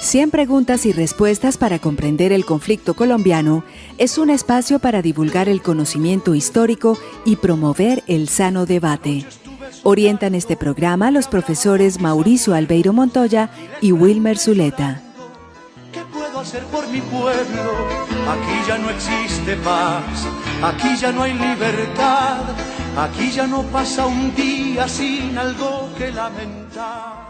100 preguntas y respuestas para comprender el conflicto colombiano es un espacio para divulgar el conocimiento histórico y promover el sano debate. Orientan este programa los profesores Mauricio Albeiro Montoya y Wilmer Zuleta. ¿Qué puedo hacer por mi pueblo? Aquí ya no existe paz, aquí ya no hay libertad, aquí ya no pasa un día sin algo que lamentar.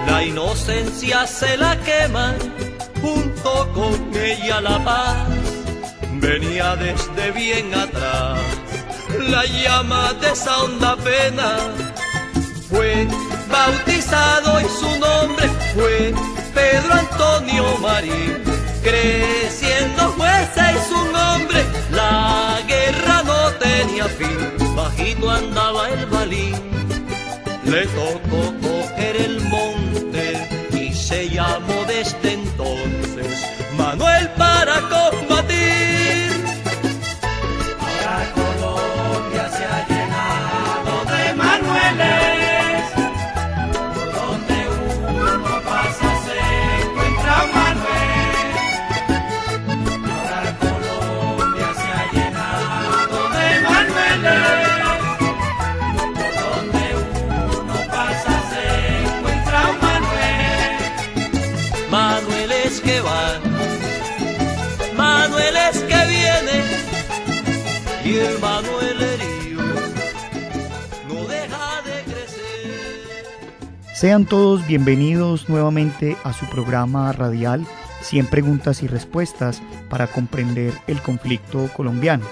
La inocencia se la queman, junto con ella la paz. Venía desde bien atrás la llama de esa honda pena. Fue bautizado y su nombre fue Pedro Antonio Marín. Creciendo fuese y su nombre, la guerra no tenía fin. Bajito andaba el balín, le tocó coger el monte y se llamó desde entonces Manuel para combatir. Ahora Colombia se ha llenado de Manueles, por donde uno pasa se encuentra Manuel. Ahora Colombia se ha llenado de Manueles. Manueles que van, Manueles que vienen, y el Manuel herido no deja de crecer. Sean todos bienvenidos nuevamente a su programa radial 100 preguntas y respuestas para comprender el conflicto colombiano.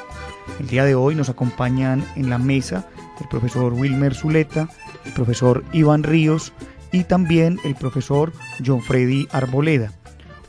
El día de hoy nos acompañan en la mesa el profesor Wilmer Zuleta, el profesor Iván Ríos y también el profesor John Freddy Arboleda.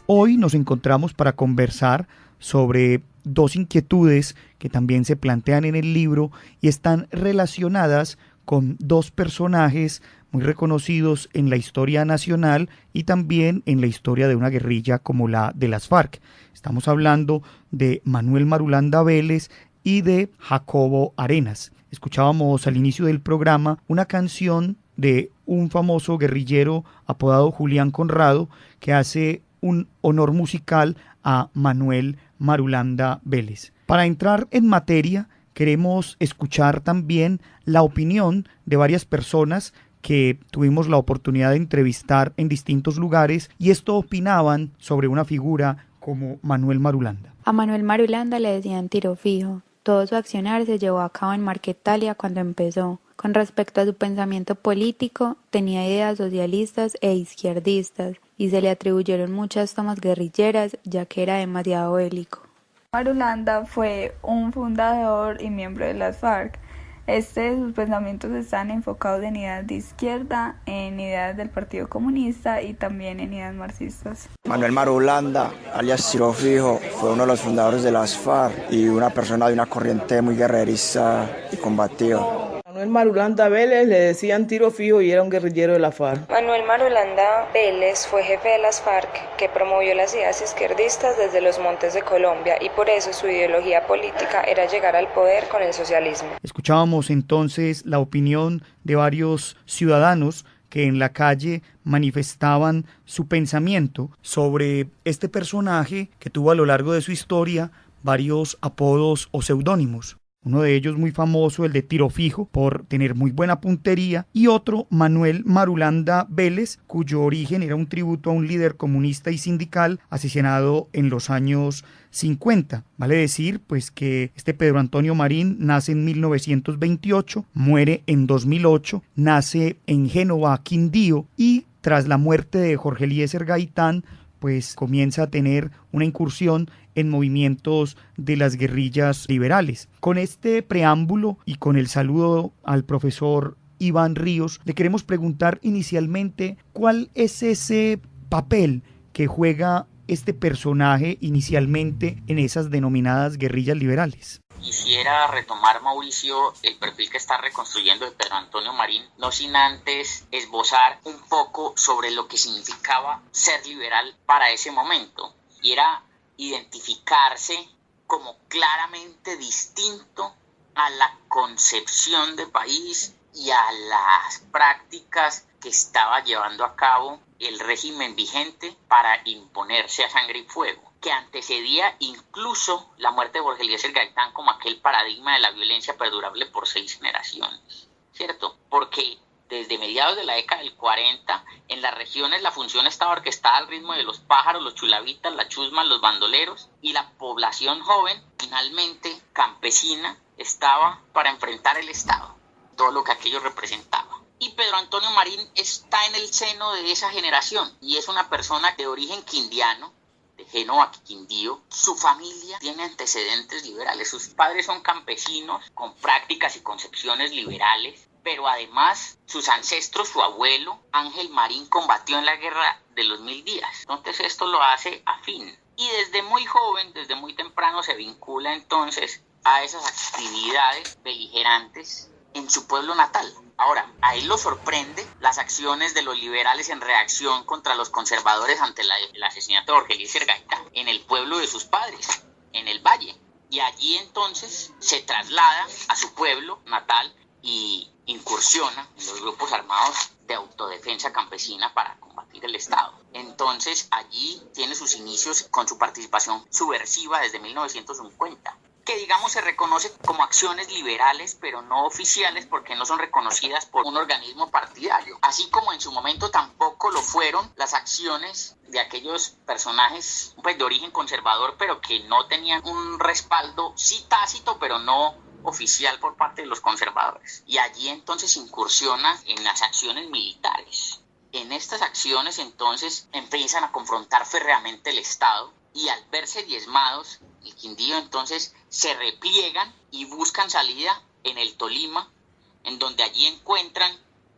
Hoy nos encontramos para conversar sobre dos inquietudes que también se plantean en el libro y están relacionadas con dos personajes muy reconocidos en la historia nacional y también en la historia de una guerrilla como la de las FARC. Estamos hablando de Manuel Marulanda Vélez y de Jacobo Arenas. Escuchábamos al inicio del programa una canción de un famoso guerrillero apodado Julián Conrado, que hace un honor musical a Manuel Marulanda Vélez. Para entrar en materia, queremos escuchar también la opinión de varias personas que tuvimos la oportunidad de entrevistar en distintos lugares, y esto opinaban sobre una figura como Manuel Marulanda. A Manuel Marulanda le decían tiro fijo. Todo su accionar se llevó a cabo en Marquetalia cuando empezó. Con respecto a su pensamiento político, tenía ideas socialistas e izquierdistas y se le atribuyeron muchas tomas guerrilleras, ya que era demasiado bélico. Marulanda fue un fundador y miembro de las FARC. Sus pensamientos están enfocados en ideas de izquierda, en ideas del Partido Comunista y también en ideas marxistas. Manuel Marulanda, alias Tiro Fijo, fue uno de los fundadores de las FARC y una persona de una corriente muy guerrerista y combativa. Manuel Marulanda Vélez le decían tiro fijo y era un guerrillero de la FARC. Manuel Marulanda Vélez fue jefe de las FARC que promovió las ideas izquierdistas desde los montes de Colombia y por eso su ideología política era llegar al poder con el socialismo. Escuchábamos entonces la opinión de varios ciudadanos que en la calle manifestaban su pensamiento sobre este personaje que tuvo a lo largo de su historia varios apodos o seudónimos. Uno de ellos muy famoso, el de Tiro Fijo, por tener muy buena puntería, y otro, Manuel Marulanda Vélez, cuyo origen era un tributo a un líder comunista y sindical asesinado en los años 50. Vale decir, pues, que este Pedro Antonio Marín nace en 1928, muere en 2008, nace en Génova, Quindío, y tras la muerte de Jorge Eliezer Gaitán, pues comienza a tener una incursión en movimientos de las guerrillas liberales. Con este preámbulo y con el saludo al profesor Iván Ríos, le queremos preguntar inicialmente cuál es ese papel que juega este personaje inicialmente en esas denominadas guerrillas liberales. Quisiera retomar, Mauricio, el perfil que está reconstruyendo de Pedro Antonio Marín, no sin antes esbozar un poco sobre lo que significaba ser liberal para ese momento, y era identificarse como claramente distinto a la concepción de país y a las prácticas que estaba llevando a cabo el régimen vigente para imponerse a sangre y fuego, que antecedía incluso la muerte de Jorge Eliezer Gaitán como aquel paradigma de la violencia perdurable por 6 generaciones, ¿cierto? Porque desde mediados de la década del 40, en las regiones la función estaba orquestada al ritmo de los pájaros, los chulavitas, las chusmas, los bandoleros, y la población joven, finalmente campesina, estaba para enfrentar el Estado, todo lo que aquello representaba. Y Pedro Antonio Marín está en el seno de esa generación y es una persona de origen quindiano, de Génova, Quindío. Su familia tiene antecedentes liberales, sus padres son campesinos con prácticas y concepciones liberales, pero además sus ancestros, su abuelo Ángel Marín, combatió en la guerra de los 1000 días. Entonces esto lo hace afín. Y desde muy joven, desde muy temprano, se vincula entonces a esas actividades beligerantes en su pueblo natal. Ahora, a él lo sorprende las acciones de los liberales en reacción contra los conservadores ante el asesinato de Jorge Eliezer Gaitán en el pueblo de sus padres, en el Valle. Y allí entonces se traslada a su pueblo natal y incursiona en los grupos armados de autodefensa campesina para combatir el Estado. Entonces allí tiene sus inicios con su participación subversiva desde 1950. Que digamos se reconoce como acciones liberales pero no oficiales porque no son reconocidas por un organismo partidario, así como en su momento tampoco lo fueron las acciones de aquellos personajes pues de origen conservador pero que no tenían un respaldo sí tácito pero no oficial por parte de los conservadores, y allí entonces incursiona en las acciones militares. En estas acciones entonces empiezan a confrontar férreamente el Estado y al verse diezmados el Quindío entonces se repliegan y buscan salida en el Tolima, en donde allí encuentran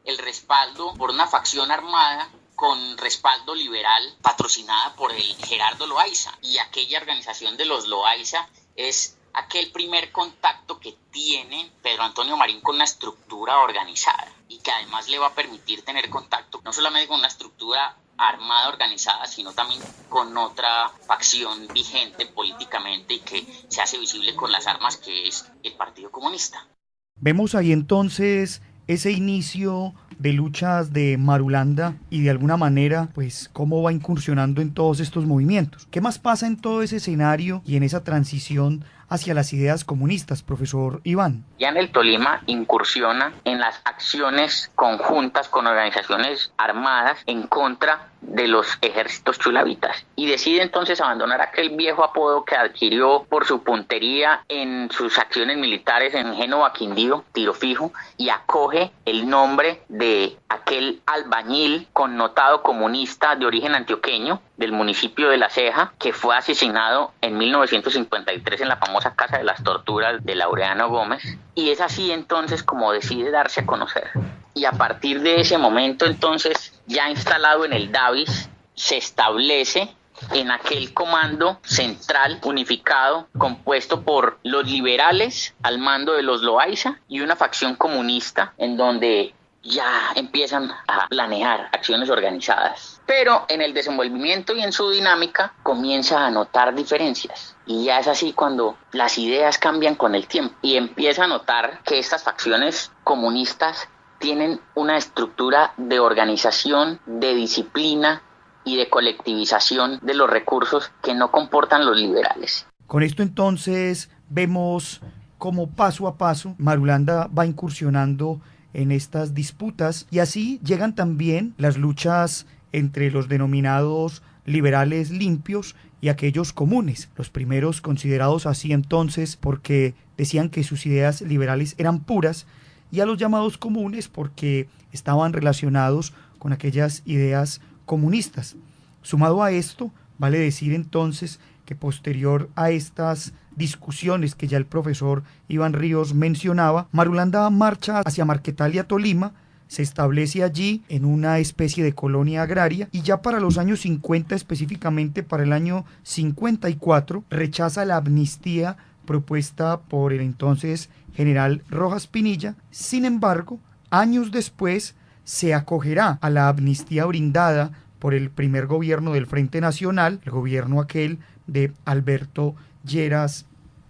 el respaldo por una facción armada con respaldo liberal patrocinada por el Gerardo Loaiza, y aquella organización de los Loaiza es aquel primer contacto que tiene Pedro Antonio Marín con una estructura organizada y que además le va a permitir tener contacto no solamente con una estructura armada organizada, sino también con otra facción vigente políticamente y que se hace visible con las armas, que es el Partido Comunista. Vemos ahí entonces ese inicio de luchas de Marulanda y de alguna manera pues cómo va incursionando en todos estos movimientos. ¿Qué más pasa en todo ese escenario y en esa transición hacia las ideas comunistas, profesor Iván? Ya en el Tolima incursiona en las acciones conjuntas con organizaciones armadas en contra de los ejércitos chulavitas y decide entonces abandonar aquel viejo apodo que adquirió por su puntería en sus acciones militares en Génova, Quindío, Tiro Fijo, y acoge el nombre de aquel albañil connotado comunista de origen antioqueño del municipio de La Ceja, que fue asesinado en 1953 en la famosa Casa de las Torturas de Laureano Gómez, y es así entonces como decide darse a conocer. Y a partir de ese momento entonces, ya instalado en el Davis, se establece en aquel comando central unificado compuesto por los liberales al mando de los Loaiza y una facción comunista en donde ya empiezan a planear acciones organizadas. Pero en el desenvolvimiento y en su dinámica comienza a notar diferencias. Y ya es así cuando las ideas cambian con el tiempo y empieza a notar que estas facciones comunistas tienen una estructura de organización, de disciplina y de colectivización de los recursos que no comportan los liberales. Con esto entonces vemos cómo paso a paso Marulanda va incursionando en estas disputas y así llegan también las luchas entre los denominados liberales limpios y aquellos comunes, los primeros considerados así entonces porque decían que sus ideas liberales eran puras, y a los llamados comunes porque estaban relacionados con aquellas ideas comunistas. Sumado a esto, vale decir entonces que posterior a estas discusiones que ya el profesor Iván Ríos mencionaba, Marulanda marcha hacia Marquetalia, Tolima, se establece allí en una especie de colonia agraria y ya para los años 50, específicamente para el año 54, rechaza la amnistía propuesta por el entonces general Rojas Pinilla. Sin embargo, años después se acogerá a la amnistía brindada por el primer gobierno del Frente Nacional, el gobierno aquel de Alberto Lleras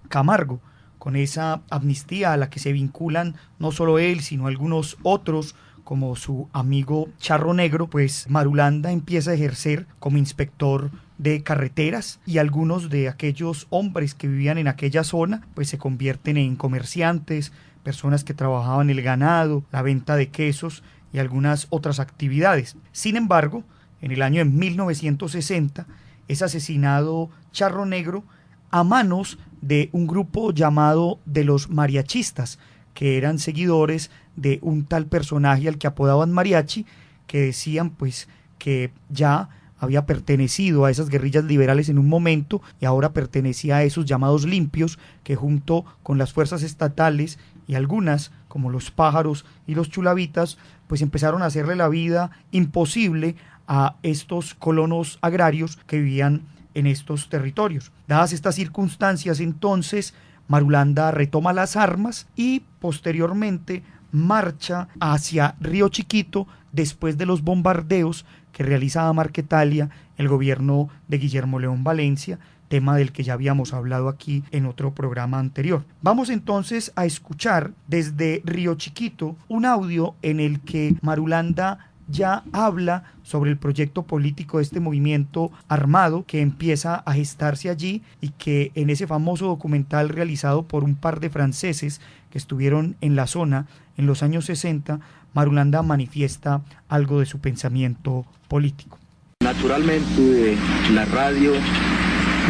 Camargo. con esa amnistía a la que se vinculan no solo él, sino algunos otros, como su amigo Charro Negro, pues Marulanda empieza a ejercer como inspector de carreteras y algunos de aquellos hombres que vivían en aquella zona pues se convierten en comerciantes, personas que trabajaban el ganado, la venta de quesos y algunas otras actividades. Sin embargo, en el año de 1960 es asesinado Charro Negro a manos de un grupo llamado de los mariachistas, que eran seguidores de un tal personaje al que apodaban Mariachi, que decían pues que ya había pertenecido a esas guerrillas liberales en un momento y ahora pertenecía a esos llamados limpios, que junto con las fuerzas estatales y algunas, como los pájaros y los chulavitas, pues empezaron a hacerle la vida imposible a estos colonos agrarios que vivían en estos territorios. Dadas estas circunstancias, entonces, Marulanda retoma las armas y posteriormente marcha hacia Río Chiquito después de los bombardeos que realizaba Marquetalia, el gobierno de Guillermo León Valencia, tema del que ya habíamos hablado aquí en otro programa anterior. Vamos entonces a escuchar desde Río Chiquito un audio en el que Marulanda ya habla sobre el proyecto político de este movimiento armado que empieza a gestarse allí y que en ese famoso documental realizado por un par de franceses que estuvieron en la zona en los años 60, Marulanda manifiesta algo de su pensamiento político. Naturalmente, la radio,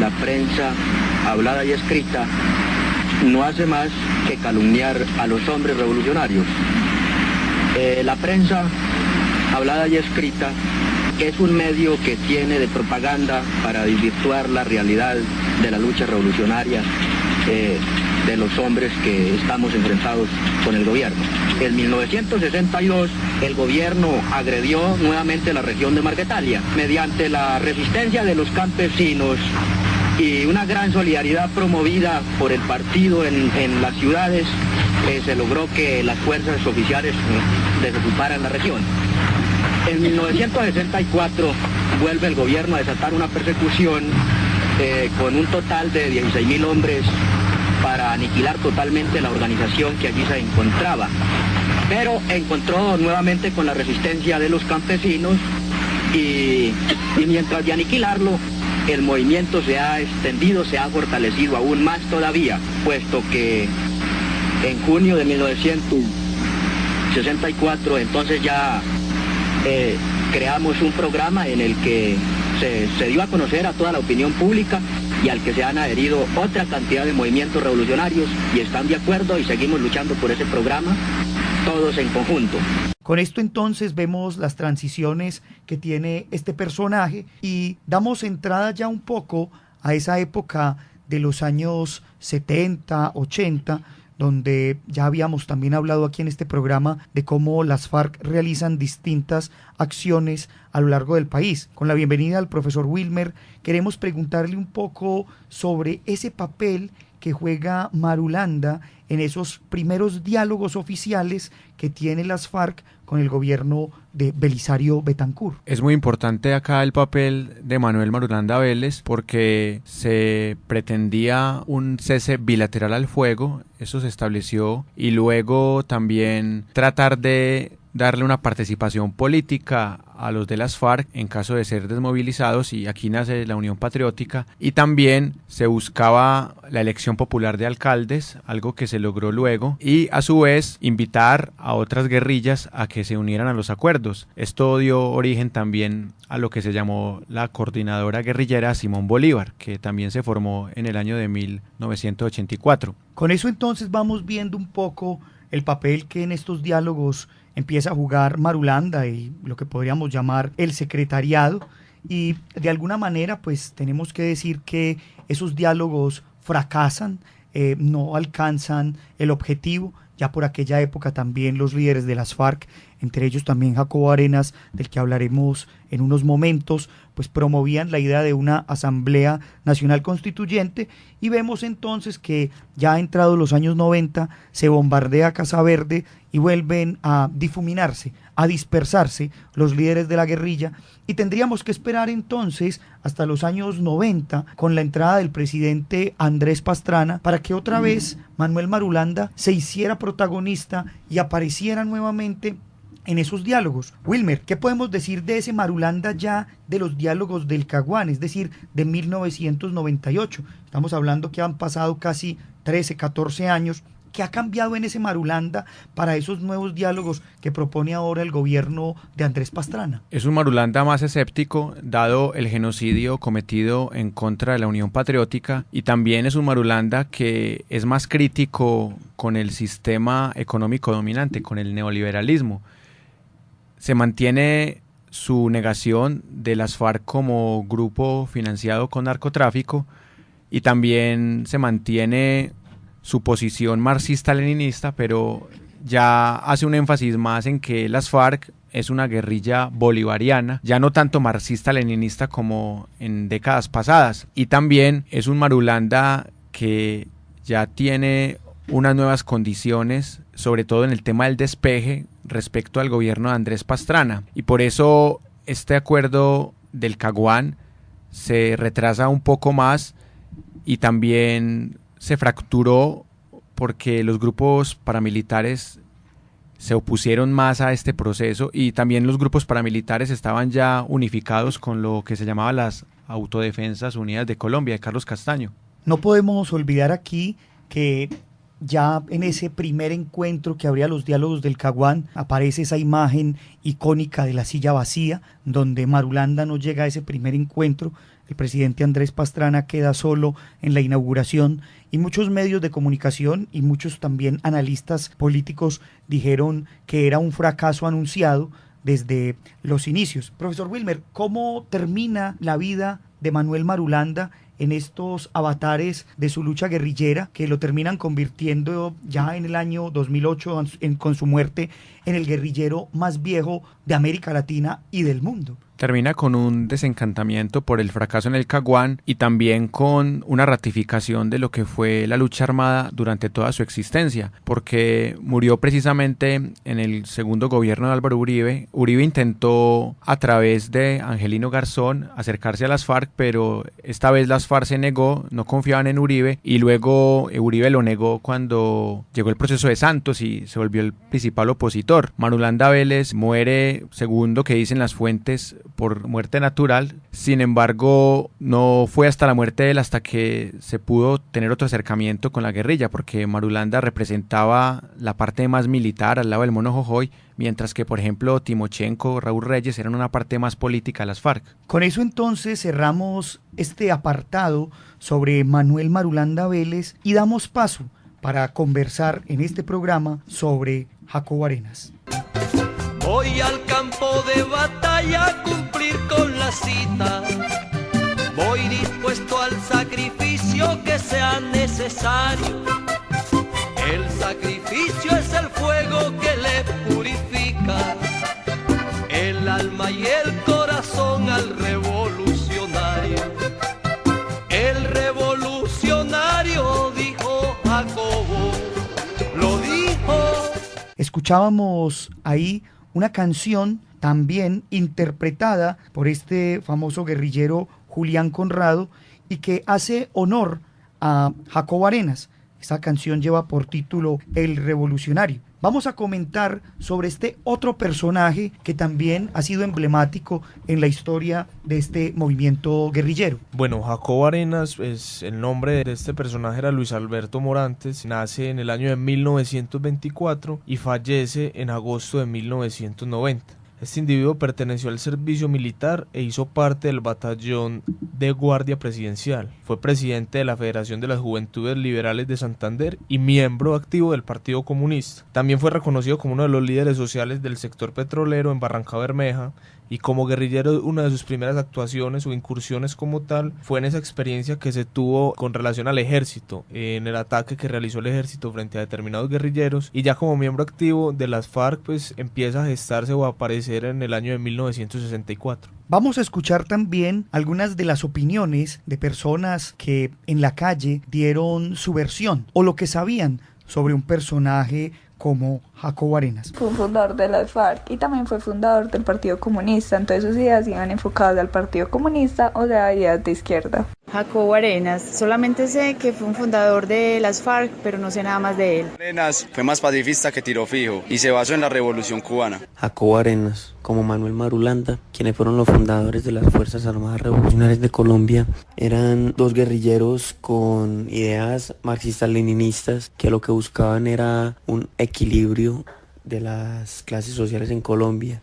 la prensa, hablada y escrita, no hace más que calumniar a los hombres revolucionarios. La prensa, hablada y escrita, es un medio que tiene de propaganda para desvirtuar la realidad de la lucha revolucionaria de los hombres que estamos enfrentados con el gobierno. En 1962, el gobierno agredió nuevamente la región de Marquetalia mediante la resistencia de los campesinos y una gran solidaridad promovida por el partido en las ciudades. Se logró que las fuerzas oficiales desocuparan la región. En 1964 vuelve el gobierno a desatar una persecución con un total de 16.000 hombres para aniquilar totalmente la organización que allí se encontraba. Pero encontró nuevamente con la resistencia de los campesinos y mientras de aniquilarlo, el movimiento se ha extendido, se ha fortalecido aún más todavía, puesto que en junio de 1964 entonces ya creamos un programa en el que se dio a conocer a toda la opinión pública y al que se han adherido otra cantidad de movimientos revolucionarios y están de acuerdo y seguimos luchando por ese programa, todos en conjunto. Con esto entonces vemos las transiciones que tiene este personaje y damos entrada ya un poco a esa época de los años 70, 80, donde ya habíamos también hablado aquí en este programa de cómo las FARC realizan distintas acciones a lo largo del país. Con la bienvenida al profesor Wilmer, queremos preguntarle un poco sobre ese papel que juega Marulanda en esos primeros diálogos oficiales que tiene las FARC con el gobierno de Belisario Betancur. Es muy importante acá el papel de Manuel Marulanda Vélez porque se pretendía un cese bilateral al fuego, eso se estableció, y luego también tratar de darle una participación política a los de las FARC en caso de ser desmovilizados, y aquí nace la Unión Patriótica, y también se buscaba la elección popular de alcaldes, algo que se logró luego, y a su vez invitar a otras guerrillas a que se unieran a los acuerdos. Esto dio origen también a lo que se llamó la Coordinadora Guerrillera Simón Bolívar, que también se formó en el año de 1984. Con eso entonces vamos viendo un poco el papel que en estos diálogos empieza a jugar Marulanda y lo que podríamos llamar el secretariado, y de alguna manera pues tenemos que decir que esos diálogos fracasan, no alcanzan el objetivo. Ya por aquella época también los líderes de las FARC, entre ellos también Jacobo Arenas, del que hablaremos en unos momentos, pues promovían la idea de una Asamblea Nacional Constituyente, y vemos entonces que ya entrados los años 90 se bombardea Casa Verde y vuelven a difuminarse, a dispersarse los líderes de la guerrilla, y tendríamos que esperar entonces hasta los años 90 con la entrada del presidente Andrés Pastrana para que otra vez Manuel Marulanda se hiciera protagonista y apareciera nuevamente en esos diálogos. Wilmer, ¿qué podemos decir de ese Marulanda ya de los diálogos del Caguán, es decir, de 1998? Estamos hablando que han pasado casi 13, 14 años. ¿Qué ha cambiado en ese Marulanda para esos nuevos diálogos que propone ahora el gobierno de Andrés Pastrana? Es un Marulanda más escéptico, dado el genocidio cometido en contra de la Unión Patriótica, y también es un Marulanda que es más crítico con el sistema económico dominante, con el neoliberalismo. Se mantiene su negación de las FARC como grupo financiado con narcotráfico, y también se mantiene su posición marxista-leninista, pero ya hace un énfasis más en que las FARC es una guerrilla bolivariana, ya no tanto marxista-leninista como en décadas pasadas. Y también es un Marulanda que ya tiene unas nuevas condiciones, sobre todo en el tema del despeje respecto al gobierno de Andrés Pastrana. Y por eso este acuerdo del Caguán se retrasa un poco más, y también se fracturó porque los grupos paramilitares se opusieron más a este proceso, y también los grupos paramilitares estaban ya unificados con lo que se llamaba las Autodefensas Unidas de Colombia, de Carlos Castaño. No podemos olvidar aquí que ya en ese primer encuentro que habría los diálogos del Caguán aparece esa imagen icónica de la silla vacía, donde Marulanda no llega a ese primer encuentro. El presidente Andrés Pastrana queda solo en la inauguración, y muchos medios de comunicación y muchos también analistas políticos dijeron que era un fracaso anunciado desde los inicios. Profesor Wilmer, ¿cómo termina la vida de Manuel Marulanda en estos avatares de su lucha guerrillera, que lo terminan convirtiendo ya en el año 2008 con su muerte en el guerrillero más viejo de América Latina y del mundo? Termina con un desencantamiento por el fracaso en el Caguán, y también con una ratificación de lo que fue la lucha armada durante toda su existencia, porque murió precisamente en el segundo gobierno de Álvaro Uribe. Uribe intentó, a través de Angelino Garzón, acercarse a las FARC, pero esta vez las FARC se negó, no confiaban en Uribe, y luego Uribe lo negó cuando llegó el proceso de Santos y se volvió el principal opositor. Marulanda Vélez muere, según lo que dicen las fuentes, por muerte natural. Sin embargo, no fue hasta la muerte de él hasta que se pudo tener otro acercamiento con la guerrilla, porque Marulanda representaba la parte más militar al lado del Mono Jojoy, mientras que, por ejemplo, Timochenko, Raúl Reyes eran una parte más política de las FARC. Con eso entonces cerramos este apartado sobre Manuel Marulanda Vélez y damos paso para conversar en este programa sobre Jacobo Arenas. Voy al campo de batalla a cumplir con la cita. Voy dispuesto al sacrificio que sea necesario. El sacrificio es el fuego que le purifica el alma y el corazón al revolucionario. El revolucionario, dijo Jacobo, lo dijo. Escuchábamos ahí una canción también interpretada por este famoso guerrillero Julián Conrado, y que hace honor a Jacobo Arenas. Esta canción lleva por título El Revolucionario. Vamos a comentar sobre este otro personaje que también ha sido emblemático en la historia de este movimiento guerrillero. Bueno, Jacobo Arenas, pues el nombre de este personaje era Luis Alberto Morantes. Nace en el año de 1924 y fallece en agosto de 1990. Este individuo perteneció al servicio militar e hizo parte del batallón de guardia presidencial. Fue presidente de la Federación de las Juventudes Liberales de Santander y miembro activo del Partido Comunista. También fue reconocido como uno de los líderes sociales del sector petrolero en Barranca Bermeja, y como guerrillero una de sus primeras actuaciones o incursiones como tal fue en esa experiencia que se tuvo con relación al ejército, en el ataque que realizó el ejército frente a determinados guerrilleros, y ya como miembro activo de las FARC pues empieza a gestarse o a aparecer en el año de 1964. Vamos a escuchar también algunas de las opiniones de personas que en la calle dieron su versión o lo que sabían sobre un personaje como Jacobo Arenas. Fue un fundador de las FARC y también fue fundador del Partido Comunista, entonces sus ideas iban enfocadas al Partido Comunista, o sea, ideas de izquierda. Jacobo Arenas. Solamente sé que fue un fundador de las FARC, pero no sé nada más de él. Arenas fue más pacifista que tiro fijo y se basó en la Revolución Cubana. Jacobo Arenas, como Manuel Marulanda, quienes fueron los fundadores de las Fuerzas Armadas Revolucionarias de Colombia, eran dos guerrilleros con ideas marxistas-leninistas que lo que buscaban era un equilibrio de las clases sociales en Colombia,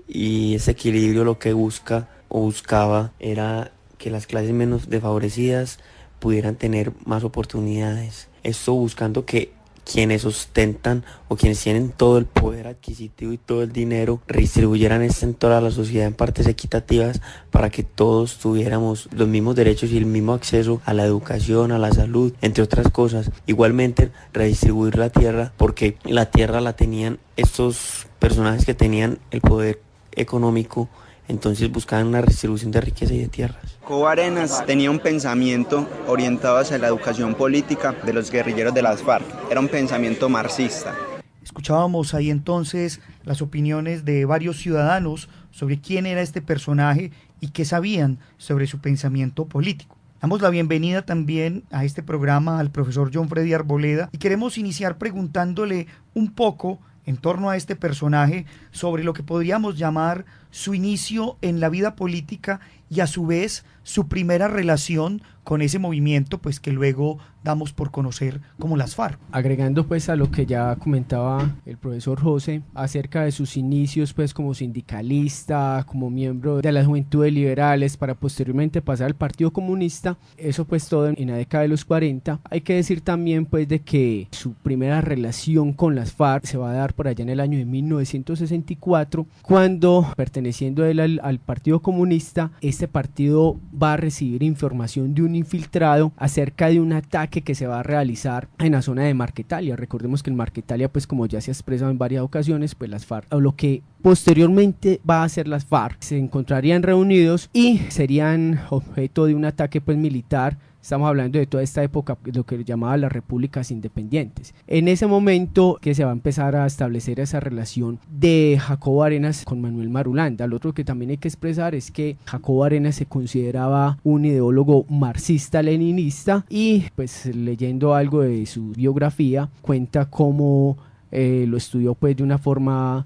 y ese equilibrio lo que buscaba era que las clases menos desfavorecidas pudieran tener más oportunidades. Esto buscando que quienes ostentan o quienes tienen todo el poder adquisitivo y todo el dinero redistribuyeran esto en toda la sociedad en partes equitativas para que todos tuviéramos los mismos derechos y el mismo acceso a la educación, a la salud, entre otras cosas. Igualmente redistribuir la tierra, porque la tierra la tenían estos personajes que tenían el poder económico. Entonces buscaban una redistribución de riqueza y de tierras. Jacobo Arenas tenía un pensamiento orientado hacia la educación política de los guerrilleros de las FARC. Era un pensamiento marxista. Escuchábamos ahí entonces las opiniones de varios ciudadanos sobre quién era este personaje y qué sabían sobre su pensamiento político. Damos la bienvenida también a este programa al profesor John Freddy Arboleda y queremos iniciar preguntándole un poco en torno a este personaje sobre lo que podríamos llamar su inicio en la vida política y a su vez su primera relación con ese movimiento, pues que luego damos por conocer como las FARC. Agregando pues a lo que ya comentaba el profesor José acerca de sus inicios pues como sindicalista, como miembro de las Juventudes Liberales para posteriormente pasar al Partido Comunista, eso pues todo en la década de los 40. Hay que decir también pues de que su primera relación con las FARC se va a dar por allá en el año de 1964, cuando perteneciendo él al Partido Comunista, este partido va a recibir información de un infiltrado acerca de un ataque que se va a realizar en la zona de Marquetalia. Recordemos que en Marquetalia, pues como ya se ha expresado en varias ocasiones, pues las FARC, o lo que posteriormente va a hacer las FARC, se encontrarían reunidos y serían objeto de un ataque pues militar. Estamos hablando de toda esta época, lo que llamaba las repúblicas independientes. En ese momento que se va a empezar a establecer esa relación de Jacobo Arenas con Manuel Marulanda. Lo otro que también hay que expresar es que Jacobo Arenas se consideraba un ideólogo marxista-leninista y pues leyendo algo de su biografía cuenta cómo lo estudió pues de una forma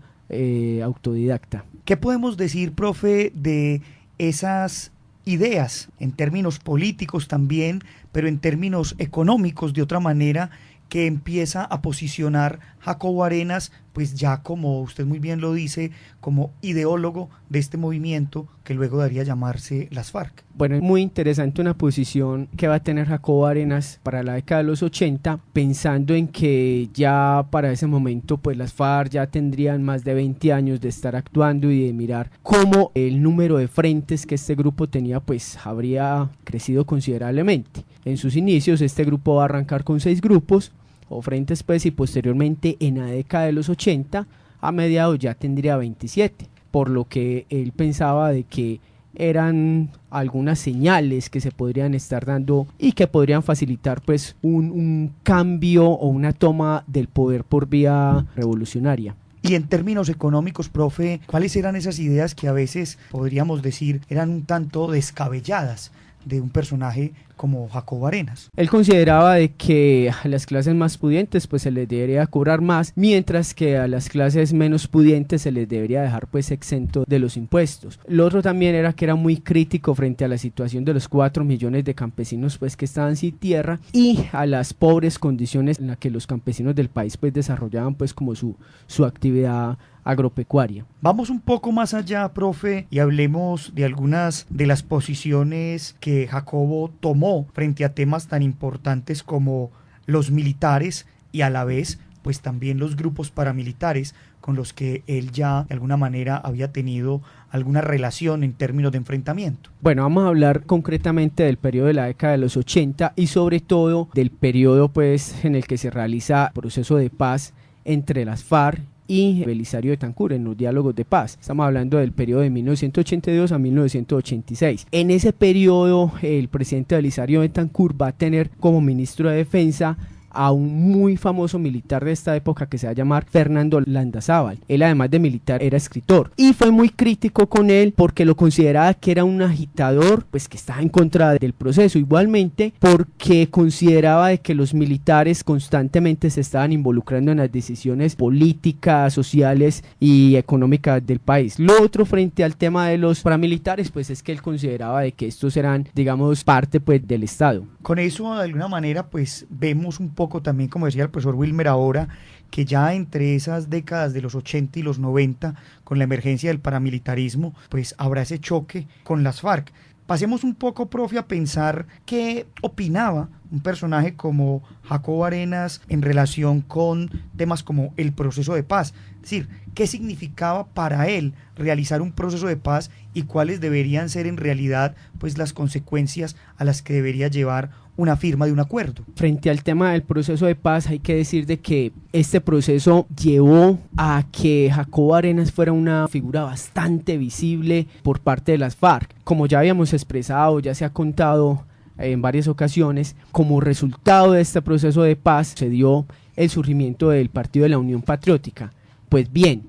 autodidacta. ¿Qué podemos decir, profe, de esas ideas en términos políticos también, pero en términos económicos de otra manera, que empieza a posicionar Jacobo Arenas, pues ya como usted muy bien lo dice, como ideólogo de este movimiento que luego daría a llamarse las FARC? Bueno, es muy interesante una posición que va a tener Jacobo Arenas para la década de los 80, pensando en que ya para ese momento pues las FARC ya tendrían más de 20 años de estar actuando y de mirar cómo el número de frentes que este grupo tenía pues habría crecido considerablemente. En sus inicios este grupo va a arrancar con 6 grupos o frentes pues, y posteriormente en la década de los 80 a mediados ya tendría 27, por lo que él pensaba de que eran algunas señales que se podrían estar dando y que podrían facilitar pues un cambio o una toma del poder por vía revolucionaria. Y en términos económicos, profe, ¿cuáles eran esas ideas que a veces podríamos decir eran un tanto descabelladas de un personaje como Jacobo Arenas? Él consideraba de que a las clases más pudientes pues se les debería cobrar más, mientras que a las clases menos pudientes se les debería dejar pues exento de los impuestos. Lo otro también era que era muy crítico frente a la situación de los 4 millones de campesinos pues que estaban sin tierra y a las pobres condiciones en las que los campesinos del país pues desarrollaban pues como su actividad agropecuaria. Vamos un poco más allá, profe, y hablemos de algunas de las posiciones que Jacobo tomó frente a temas tan importantes como los militares y a la vez pues también los grupos paramilitares con los que él ya de alguna manera había tenido alguna relación en términos de enfrentamiento. Bueno, vamos a hablar concretamente del periodo de la década de los 80 y sobre todo del periodo pues en el que se realiza el proceso de paz entre las FARC y Belisario Betancur en los diálogos de paz. Estamos hablando del periodo de 1982 a 1986. En ese periodo el presidente Belisario Betancur va a tener como ministro de Defensa a un muy famoso militar de esta época que se va a llamar Fernando Landazábal. Él, además de militar, era escritor y fue muy crítico con él porque lo consideraba que era un agitador, pues que estaba en contra del proceso. Igualmente porque consideraba de que los militares constantemente se estaban involucrando en las decisiones políticas, sociales y económicas del país. Lo otro, frente al tema de los paramilitares, pues es que él consideraba de que estos eran, digamos, parte pues del Estado. Con eso, de alguna manera, pues vemos un poco también, como decía el profesor Wilmer ahora, que ya entre esas décadas de los 80 y los 90, con la emergencia del paramilitarismo, pues habrá ese choque con las FARC. Pasemos un poco, profe, a pensar qué opinaba un personaje como Jacobo Arenas en relación con temas como el proceso de paz. Es decir, qué significaba para él realizar un proceso de paz y cuáles deberían ser en realidad pues las consecuencias a las que debería llevar una firma de un acuerdo. Frente al tema del proceso de paz, hay que decir de que este proceso llevó a que Jacobo Arenas fuera una figura bastante visible por parte de las FARC. Como ya habíamos expresado, ya se ha contado en varias ocasiones, como resultado de este proceso de paz se dio el surgimiento del Partido de la Unión Patriótica. Pues bien,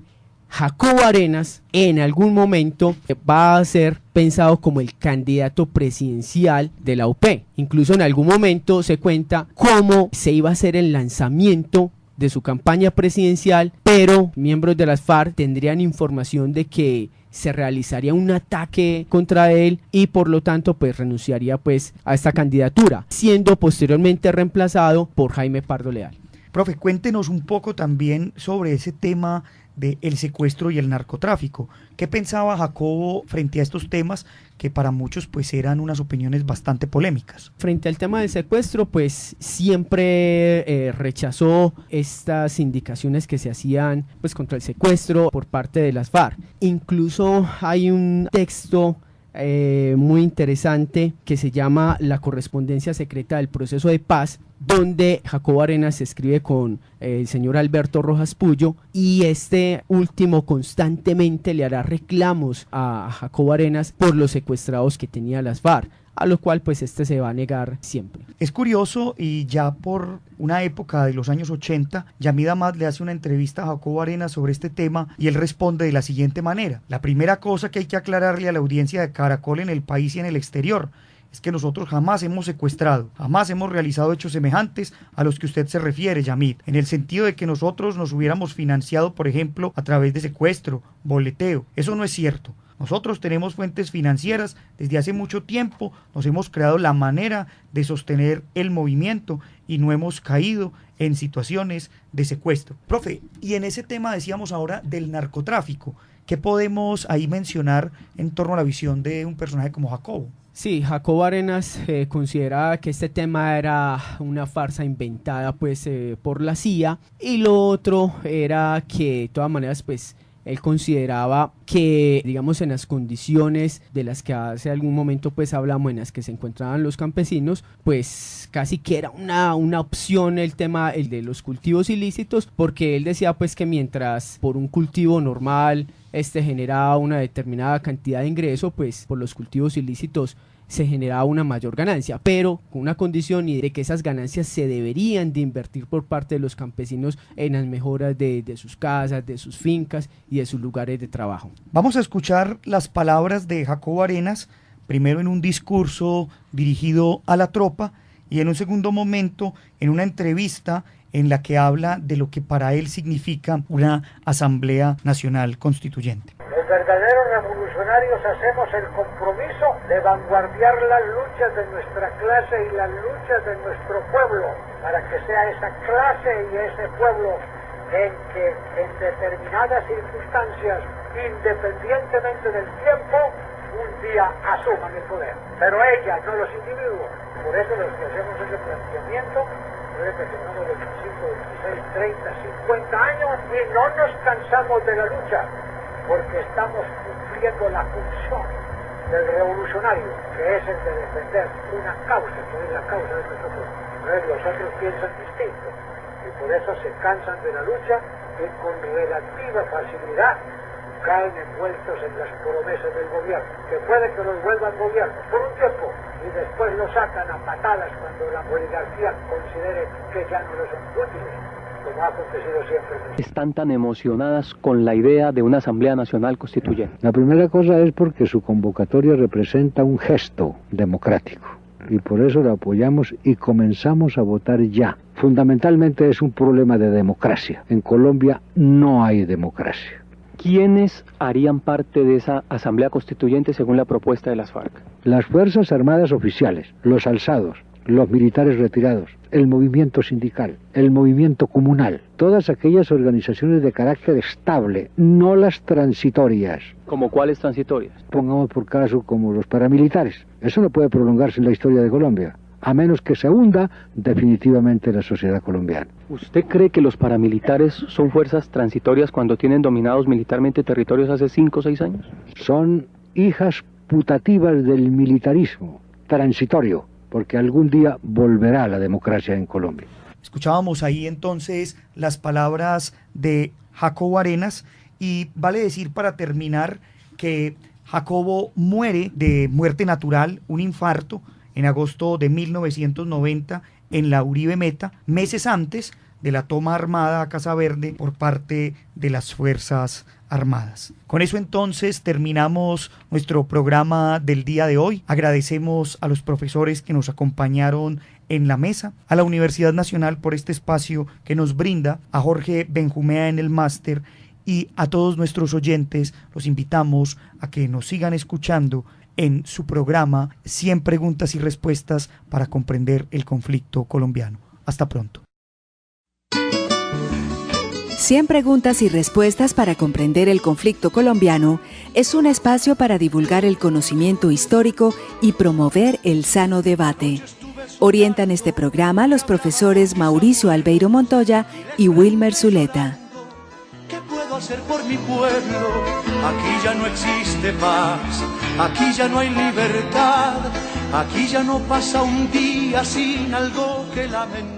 Jacobo Arenas en algún momento va a ser pensado como el candidato presidencial de la UP. Incluso en algún momento se cuenta cómo se iba a hacer el lanzamiento de su campaña presidencial, pero miembros de las FARC tendrían información de que se realizaría un ataque contra él y por lo tanto pues renunciaría pues a esta candidatura, siendo posteriormente reemplazado por Jaime Pardo Leal. Profe, cuéntenos un poco también sobre ese tema del secuestro y el narcotráfico. ¿Qué pensaba Jacobo frente a estos temas que para muchos pues eran unas opiniones bastante polémicas? Frente al tema del secuestro, pues siempre rechazó estas indicaciones que se hacían pues contra el secuestro por parte de las FARC. Incluso hay un texto muy interesante que se llama La correspondencia secreta del proceso de paz, donde Jacobo Arenas se escribe con el señor Alberto Rojas Puyo y este último constantemente le hará reclamos a Jacobo Arenas por los secuestrados que tenía las FARC, a lo cual pues este se va a negar siempre. Es curioso, y ya por una época de los años 80, Yamid Amad le hace una entrevista a Jacobo Arenas sobre este tema y él responde de la siguiente manera: la primera cosa que hay que aclararle a la audiencia de Caracol en el país y en el exterior es que nosotros jamás hemos secuestrado, jamás hemos realizado hechos semejantes a los que usted se refiere, Yamid, en el sentido de que nosotros nos hubiéramos financiado, por ejemplo, a través de secuestro, boleteo. Eso no es cierto. Nosotros tenemos fuentes financieras desde hace mucho tiempo, nos hemos creado la manera de sostener el movimiento y no hemos caído en situaciones de secuestro. Profe, y en ese tema decíamos ahora del narcotráfico, ¿qué podemos ahí mencionar en torno a la visión de un personaje como Jacobo? Sí, Jacobo Arenas consideraba que este tema era una farsa inventada pues por la CIA, y lo otro era que de todas maneras pues él consideraba que, digamos, en las condiciones de las que hace algún momento pues hablamos, en las que se encontraban los campesinos, pues casi que era una opción el tema el de los cultivos ilícitos, porque él decía pues que mientras por un cultivo normal generaba una determinada cantidad de ingreso, pues por los cultivos ilícitos se generaba una mayor ganancia, pero con una condición, y de que esas ganancias se deberían de invertir por parte de los campesinos en las mejoras de sus casas, de sus fincas y de sus lugares de trabajo. Vamos a escuchar las palabras de Jacobo Arenas, primero en un discurso dirigido a la tropa y en un segundo momento en una entrevista en la que habla de lo que para él significa una Asamblea Nacional Constituyente. Los verdaderos revolucionarios hacemos el compromiso de vanguardiar las luchas de nuestra clase y las luchas de nuestro pueblo, para que sea esa clase y ese pueblo en que en determinadas circunstancias, independientemente del tiempo, un día asuman el poder. Pero ellas, no los individuos. Por eso los que hacemos ese planteamiento, que tenemos 25, 26, 30, 50 años y no nos cansamos de la lucha, porque estamos cumpliendo la función del revolucionario, que es el de defender una causa, que es la causa de nosotros. Los otros piensan distinto y por eso se cansan de la lucha y con relativa facilidad caen envueltos en las promesas del gobierno, que puede que los vuelvan gobierno por un tiempo y después los sacan a patadas cuando la oligarquía considere que ya no les son útiles, como ha acontecido siempre. Están tan emocionadas con la idea de una Asamblea Nacional Constituyente. La primera cosa es porque su convocatoria representa un gesto democrático y por eso la apoyamos y comenzamos a votar ya. Fundamentalmente es un problema de democracia. En Colombia no hay democracia. ¿Quiénes harían parte de esa Asamblea Constituyente según la propuesta de las FARC? Las Fuerzas Armadas oficiales, los alzados, los militares retirados, el movimiento sindical, el movimiento comunal, todas aquellas organizaciones de carácter estable, no las transitorias. ¿Como cuáles transitorias? Pongamos por caso como los paramilitares. Eso no puede prolongarse en la historia de Colombia, a menos que se hunda definitivamente la sociedad colombiana. ¿Usted cree que los paramilitares son fuerzas transitorias cuando tienen dominados militarmente territorios hace 5 o 6 años? Son hijas putativas del militarismo, transitorio, porque algún día volverá la democracia en Colombia. Escuchábamos ahí entonces las palabras de Jacobo Arenas y vale decir para terminar que Jacobo muere de muerte natural, un infarto, en agosto de 1990 en la Uribe Meta, meses antes de la toma armada a Casa Verde por parte de las Fuerzas Armadas. Con eso entonces terminamos nuestro programa del día de hoy. Agradecemos a los profesores que nos acompañaron en la mesa, a la Universidad Nacional por este espacio que nos brinda, a Jorge Benjumea en el máster y a todos nuestros oyentes los invitamos a que nos sigan escuchando en su programa 100 preguntas y respuestas para comprender el conflicto colombiano. Hasta pronto. 100 preguntas y respuestas para comprender el conflicto colombiano es un espacio para divulgar el conocimiento histórico y promover el sano debate. Orientan este programa los profesores Mauricio Albeiro Montoya y Wilmer Zuleta. ¿Qué puedo hacer por mi pueblo? Aquí ya no existe paz, aquí ya no hay libertad, aquí ya no pasa un día sin algo que lamentar.